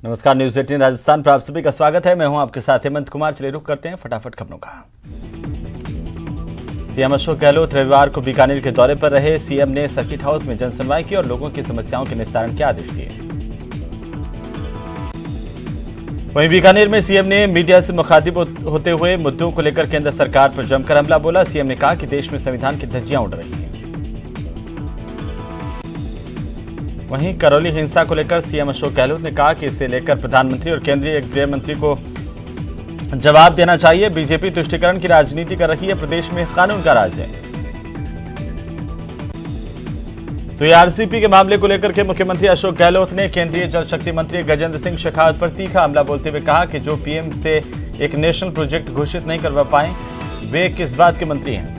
नमस्कार, न्यूज 18 राजस्थान पर आप सभी का स्वागत है। मैं हूं आपके साथ हेमंत कुमार। चलिए रुक करते हैं फटाफट खबरों का। सीएम अशोक गहलोत रविवार को बीकानेर के दौरे पर रहे। सीएम ने सर्किट हाउस में जनसुनवाई की और लोगों की समस्याओं के निस्तारण के आदेश दिए। वहीं बीकानेर में सीएम ने मीडिया से मुखातिब होते हुए मुद्दों को लेकर केंद्र सरकार पर जमकर हमला बोला। सीएम ने कहा कि देश में संविधान की धज्जियां उड़ रही हैं। वहीं करौली हिंसा को लेकर सीएम अशोक गहलोत ने कहा कि इसे लेकर प्रधानमंत्री और केंद्रीय गृह मंत्री को जवाब देना चाहिए। बीजेपी तुष्टीकरण की राजनीति कर रही है, प्रदेश में कानून का राज है। तो एआरसीपी के मामले को लेकर के मुख्यमंत्री अशोक गहलोत ने केंद्रीय जल शक्ति मंत्री गजेंद्र सिंह शेखावत पर तीखा हमला बोलते हुए कहा कि जो पीएम से एक नेशनल प्रोजेक्ट घोषित नहीं करवा पाए वे किस बात के मंत्री हैं।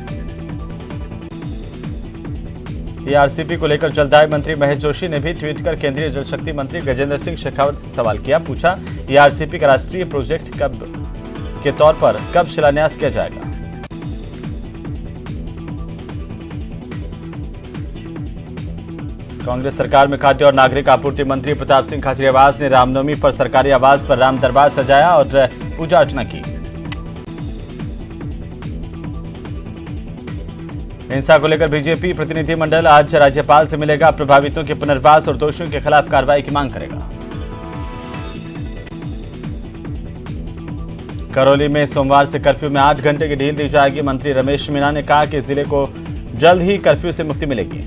एआरसीपी को लेकर जलदाय मंत्री महेश जोशी ने भी ट्वीट कर केंद्रीय जल शक्ति मंत्री गजेंद्र सिंह शेखावत से सवाल किया। पूछा, एआरसीपी का राष्ट्रीय प्रोजेक्ट के तौर पर कब शिलान्यास किया जाएगा। कांग्रेस सरकार में खाद्य और नागरिक आपूर्ति मंत्री प्रताप सिंह खाचरियावास ने रामनवमी पर सरकारी आवास पर राम दरबार सजाया और पूजा अर्चना की। हिंसा को लेकर बीजेपी प्रतिनिधिमंडल आज राज्यपाल से मिलेगा। प्रभावितों के पुनर्वास और दोषियों के खिलाफ कार्रवाई की मांग करेगा। करौली में सोमवार से कर्फ्यू में 8 घंटे की ढील दी जाएगी। मंत्री रमेश मीणा ने कहा कि जिले को जल्द ही कर्फ्यू से मुक्ति मिलेगी।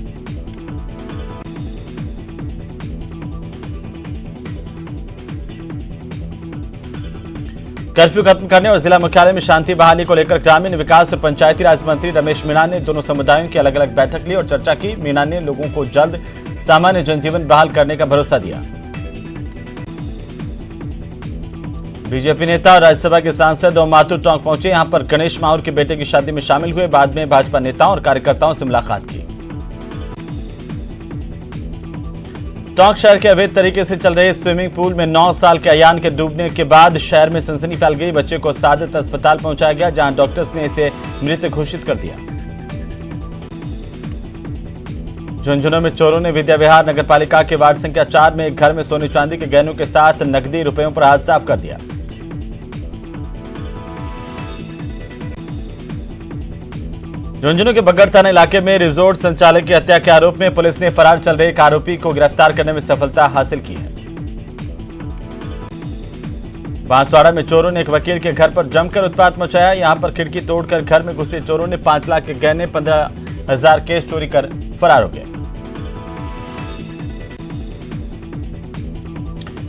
कर्फ्यू खत्म करने और जिला मुख्यालय में शांति बहाली को लेकर ग्रामीण विकास और पंचायती राज मंत्री रमेश मीणा ने दोनों समुदायों की अलग अलग बैठक ली और चर्चा की। मीणा ने लोगों को जल्द सामान्य जनजीवन बहाल करने का भरोसा दिया। बीजेपी नेता और राज्यसभा के सांसद ओमातू टोंक पहुंचे। यहां पर गणेश माहुर के बेटे की शादी में शामिल हुए। बाद में भाजपा नेताओं और कार्यकर्ताओं से मुलाकात की। टोंक शहर के अवैध तरीके से चल रहे स्विमिंग पूल में 9 साल के अयान के डूबने के बाद शहर में सनसनी फैल गई। बच्चे को सादत अस्पताल पहुंचाया गया, जहां डॉक्टर्स ने इसे मृत घोषित कर दिया। झुंझुनू में चोरों ने विद्या विहार नगरपालिका के वार्ड संख्या 4 में एक घर में सोने चांदी के गहनों के साथ नकदी रुपयों पर हाथ साफ कर दिया। झुंझुनू के बगड़ थाना इलाके में रिजोर्ट संचालक की हत्या के आरोप में पुलिस ने फरार चल रहे एक आरोपी को गिरफ्तार करने में सफलता हासिल की है। बांसवाड़ा में चोरों ने एक वकील के घर पर जमकर उत्पात मचाया। यहां पर खिड़की तोड़कर घर में घुसे चोरों ने 5 लाख के गहने 15,000 केस चोरी कर फरार हो गए।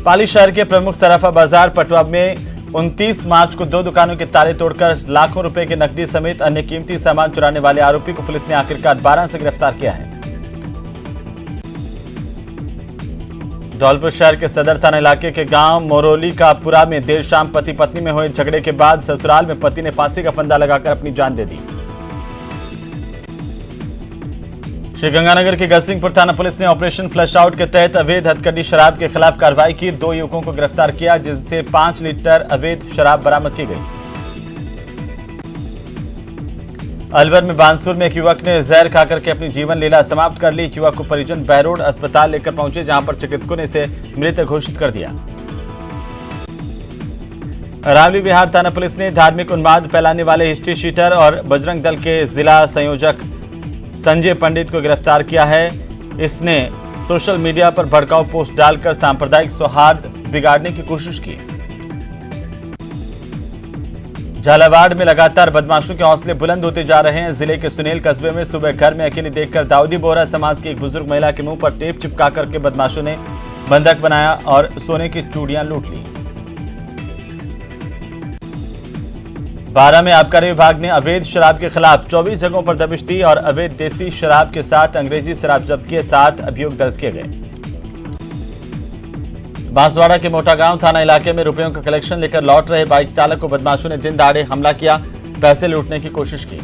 पाली शहर के प्रमुख सराफा बाजार पटवा में 29 मार्च को 2 दुकानों के ताले तोड़कर लाखों रुपए के नकदी समेत अन्य कीमती सामान चुराने वाले आरोपी को पुलिस ने आखिरकार 12 से गिरफ्तार किया है। धौलपुर शहर के सदर थाना इलाके के गांव मोरोली का पुरा में देर शाम पति पत्नी में हुए झगड़े के बाद ससुराल में पति ने फांसी का फंदा लगाकर अपनी जान दे दी। श्रीगंगानगर के गजसिंहपुर थाना पुलिस ने ऑपरेशन फ्लश आउट के तहत अवैध हथकरघी शराब के खिलाफ कार्रवाई की। 2 युवकों को गिरफ्तार किया, जिनसे 5 लीटर अवैध शराब बरामद की गई। अलवर में बांसुर में एक युवक ने जहर खाकर के अपनी जीवन लीला समाप्त कर ली। युवक को परिजन बहरोड अस्पताल लेकर पहुंचे, जहां पर चिकित्सकों ने इसे मृत घोषित कर दिया। अरावली विहार थाना पुलिस ने धार्मिक उन्माद फैलाने वाले हिस्ट्री शीटर और बजरंग दल के जिला संयोजक संजय पंडित को गिरफ्तार किया है। इसने सोशल मीडिया पर भड़काऊ पोस्ट डालकर सांप्रदायिक सौहार्द बिगाड़ने की कोशिश की। झालावाड़ में लगातार बदमाशों के हौसले बुलंद होते जा रहे हैं। जिले के सुनेल कस्बे में सुबह घर में अकेली देखकर दाऊदी बोहरा समाज की एक बुजुर्ग महिला के मुंह पर टेप चिपका करके बदमाशों ने बंधक बनाया और सोने की चूड़ियां लूट ली। 12 में आबकारी विभाग ने अवैध शराब के खिलाफ 24 जगहों पर दबिश दी और अवैध देसी शराब के साथ अंग्रेजी शराब जब्त किए। 7 अभियोग दर्ज किए गए। बांसवाड़ा के मोटागांव थाना इलाके में रुपयों का कलेक्शन लेकर लौट रहे बाइक चालक को बदमाशों ने दिन दहाड़े हमला किया, पैसे लूटने की कोशिश की।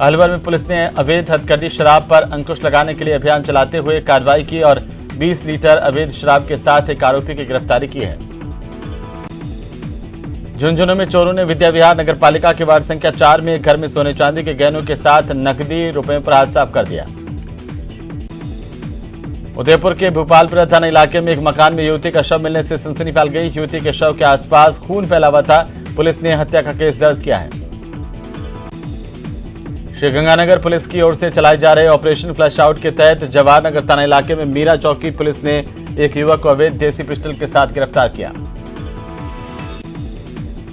अलवर में पुलिस ने अवैध हथकरघी शराब पर अंकुश लगाने के लिए अभियान चलाते हुए कार्रवाई की और 20 लीटर अवैध शराब के साथ एक आरोपी की गिरफ्तारी की है। झुंझुनू में चोरों ने विद्या विहार नगरपालिका के वार्ड संख्या 4 में एक घर में सोने चांदी के गहनों के साथ नकदी रुपयों पर हाथ साफ कर दिया। उदयपुर के भोपालपुरा थाना इलाके में एक मकान में युवती का शव मिलने से सनसनी फैल गई। युवती के शव के आसपास खून फैला हुआ था। पुलिस ने हत्या का केस दर्ज किया है। श्रीगंगानगर पुलिस की ओर से चलाए जा रहे ऑपरेशन फ्लैश आउट के तहत जवाहरनगर थाना इलाके में मीरा चौकी पुलिस ने एक युवक को अवैध देसी पिस्टल के साथ गिरफ्तार किया।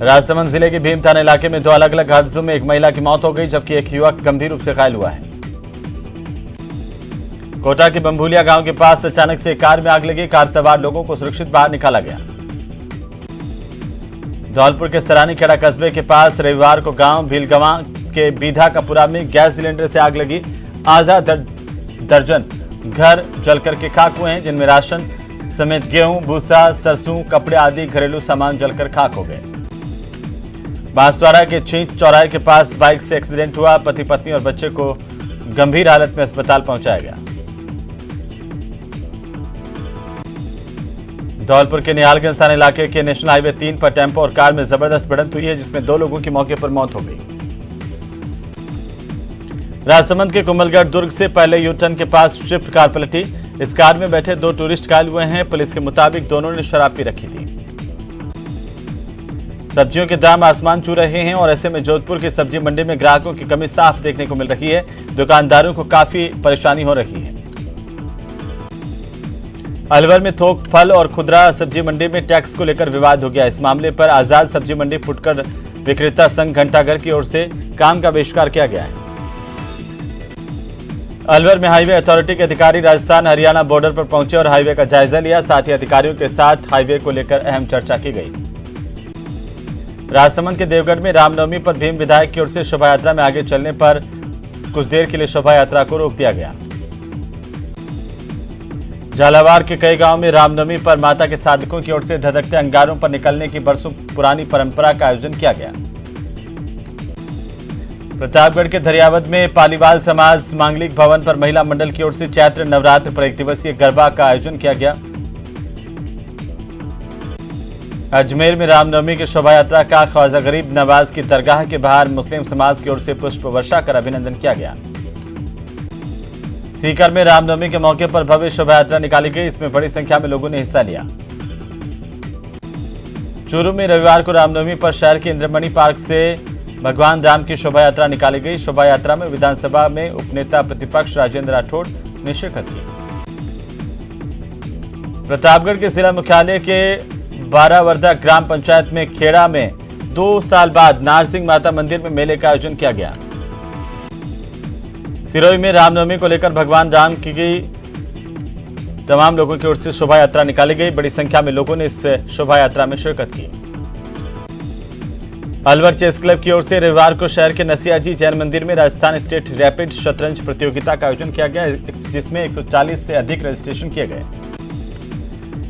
राजसमंद जिले के भीम थाना इलाके में दो अलग अलग हादसों में एक महिला की मौत हो गई, जबकि एक युवक गंभीर रूप से घायल हुआ है। कोटा के बम्बुलिया गांव के पास अचानक से कार में आग लगी। कार सवार लोगों को सुरक्षित बाहर निकाला गया। धौलपुर के सरानी खेड़ा कस्बे के पास रविवार को गांव भीलगवा के बीधा कपुरा में गैस सिलेंडर से आग लगी। आधा दर्जन घर जलकर के खाक हुए हैं, जिनमें राशन समेत गेहूं, भूसा, सरसों, कपड़े आदि घरेलू सामान जलकर खाक हो गए। बांसवाड़ा के छींच चौराहे के पास बाइक से एक्सीडेंट हुआ। पति पत्नी और बच्चे को गंभीर हालत में अस्पताल पहुंचाया गया। धौलपुर के निहालगंज थाना इलाके के नेशनल हाईवे 3 पर टेम्पो और कार में जबरदस्त भिड़ंत हुई है, जिसमें 2 लोगों की मौके पर मौत हो गई। राजसमंद के कुंभलगढ़ दुर्ग से पहले यूटर्न के पास स्विफ्ट कार पलटी। इस कार में बैठे 2 टूरिस्ट घायल हुए हैं। पुलिस के मुताबिक दोनों ने शराब पी रखी थी। सब्जियों के दाम आसमान छू रहे हैं और ऐसे में जोधपुर की सब्जी मंडी में ग्राहकों की कमी साफ देखने को मिल रही है। दुकानदारों को काफी परेशानी हो रही है। अलवर में थोक फल और खुदरा सब्जी मंडी में टैक्स को लेकर विवाद हो गया। इस मामले पर आजाद सब्जी मंडी फुटकर विक्रेता संघ घंटाघर की ओर से काम का बहिष्कार किया गया है। अलवर में हाईवे अथॉरिटी के अधिकारी राजस्थान हरियाणा बॉर्डर पर पहुंचे और हाईवे का जायजा लिया। साथ ही अधिकारियों के साथ हाईवे को लेकर अहम चर्चा की गई। राजसमंद के देवगढ़ में रामनवमी पर भीम विधायक की ओर से शोभा यात्रा में आगे चलने पर कुछ देर के लिए शोभा यात्रा को रोक दिया गया। झालावाड़ के कई गांवों में रामनवमी पर माता के साधकों की ओर से धधकते अंगारों पर निकलने की बरसों पुरानी परंपरा का आयोजन किया गया। प्रतापगढ़ के धरियावद में पालीवाल समाज मांगलिक भवन पर महिला मंडल की ओर से चैत्र नवरात्र पर 1 दिवसीय गरबा का आयोजन किया गया। अजमेर में रामनवमी की शोभा यात्रा का ख्वाजा गरीब नवाज की दरगाह के बाहर मुस्लिम समाज की ओर से पुष्प वर्षा कर अभिनंदन किया गया। सीकर में रामनवमी के मौके पर भव्य शोभा यात्रा निकाली गई। इसमें बड़ी संख्या में लोगों ने हिस्सा लिया। चूरू में रविवार को रामनवमी पर शहर के इंद्रमणि पार्क से भगवान राम की शोभा यात्रा निकाली गई। शोभा यात्रा में विधानसभा में उपनेता प्रतिपक्ष राजेंद्र राठौड़ ने शिरकत की। प्रतापगढ़ के जिला मुख्यालय के बारावरदा ग्राम पंचायत में खेड़ा में 2 साल बाद नारसिंह माता मंदिर में मेले का आयोजन किया गया। सिरोही में रामनवमी को लेकर भगवान राम की तमाम लोगों की ओर से शोभा यात्रा निकाली गई। बड़ी संख्या में लोगों ने इस शोभा यात्रा में शिरकत की। अलवर चेस क्लब की ओर से रविवार को शहर के नसियाजी जैन मंदिर में राजस्थान स्टेट रैपिड शतरंज प्रतियोगिता का आयोजन किया गया, जिसमें 140 से अधिक रजिस्ट्रेशन किए गए।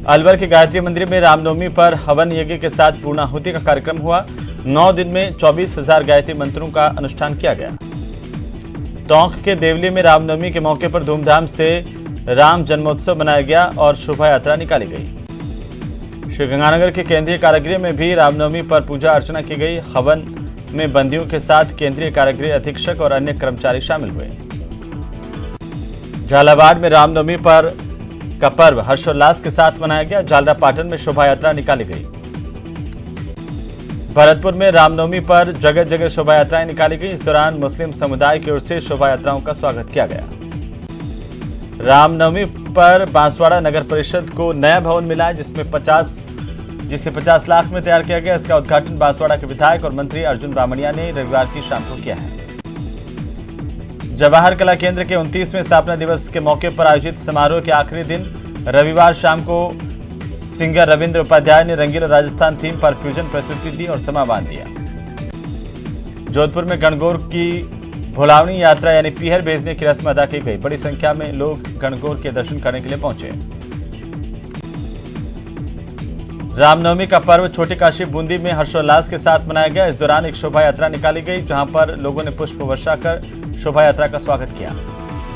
अलवर के गायत्री मंदिर में रामनवमी पर हवन यज्ञ के साथ पूर्णाहुति का कार्यक्रम हुआ। 9 दिन में 24,000 गायत्री मंत्रों का अनुष्ठान किया गया। टोंक के देवली में रामनवमी के मौके पर धूमधाम से राम जन्मोत्सव मनाया गया और शोभा यात्रा निकाली गई। श्रीगंगानगर के केंद्रीय कारागृह में भी रामनवमी पर पूजा अर्चना की गई। हवन में बंदियों के साथ केंद्रीय कारागृह अधीक्षक और अन्य कर्मचारी शामिल हुए। झालावाड़ में रामनवमी पर का पर्व हर्षोल्लास के साथ मनाया गया। झालरापाटन में शोभा यात्रा निकाली गई। भरतपुर में रामनवमी पर जगह जगह शोभा यात्राएं निकाली गई। इस दौरान मुस्लिम समुदाय की ओर से शोभा यात्राओं का स्वागत किया गया। रामनवमी पर बांसवाड़ा नगर परिषद को नया भवन मिला है, जिसे 50 लाख में तैयार किया गया। इसका उद्घाटन बांसवाड़ा के विधायक और मंत्री अर्जुन बामणिया ने रविवार की शाम को किया है। जवाहर कला केंद्र के 29वें स्थापना दिवस के मौके पर आयोजित समारोह के आखिरी दिन रविवार शाम को सिंगर रविंद्र उपाध्याय ने रंगीला राजस्थान थीम पर फ्यूजन प्रस्तुति दी और समा बांध दिया। जोधपुर में गणगौर की भुलावनी यात्रा यानी पीहर भेजने की रस्म अदा की गई। बड़ी संख्या में लोग गणगौर के दर्शन करने के लिए पहुंचे। रामनवमी का पर्व छोटी काशी बूंदी में हर्षोल्लास के साथ मनाया गया। इस दौरान एक शोभा यात्रा निकाली गई, जहां पर लोगों ने पुष्प वर्षा कर शोभा यात्रा का स्वागत किया।